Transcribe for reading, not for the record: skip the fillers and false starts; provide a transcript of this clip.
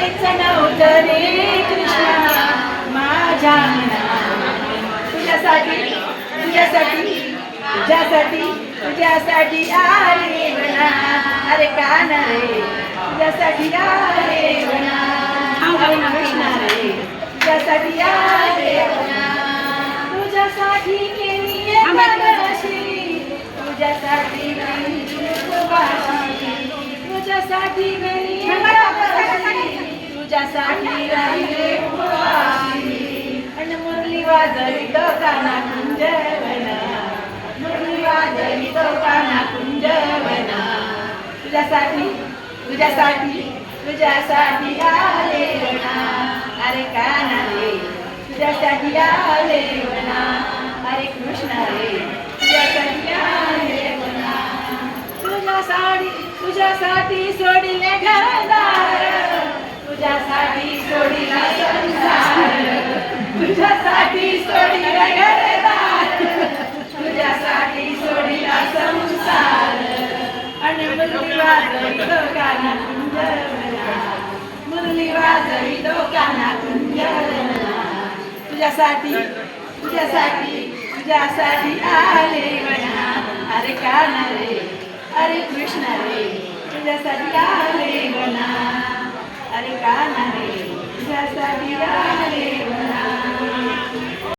हेच नव्हतं रे कृष्णा माझ्या मना तुझ्यासाठी तुझ्यासाठी तुझ्यासाठी तुझ्यासाठी आले म्हणा अरे कान रे तुझ्यासाठी आले म्हणा कृष्णा रे तुझ्यासाठी आले म्हणा तुझ्यासाठी केली एकादशी तुझ्यासाठी केली उपवासी तुझ्यासाठी केली एकादशी तुझ्यासाठी राहिले उपवासी आणि मुरली वाजवी तो काना कुंजवना मुरली वाजवी तो काना कुंजवना तुझ्यासाठी तुझ्यासाठी तुझ्यासाठी आले म्हणा अरे काना रे तुझ्यासाठी आले म्हणा अरे कृष्ण रे तुझ्यासाठी आले म्हणा तुझ्यासाठी सोडिले घरदार तुझ्यासाठी सोडिला संसार तुझ्यासाठी सोडिला घरदार तुझ्यासाठी सोडिला संसार आणि मुरली वाजवी तो काना कुंजवना मुरली वाजवी तो काना कुंजवना तुझ्यासाठी तुझ्यासाठी तुझ्यासाठी आले म्हणा अरे काना रे अरे कृष्ण रे तुझ्यासाठी आले म्हणा अरे काना रे तुझ्यासाठी आले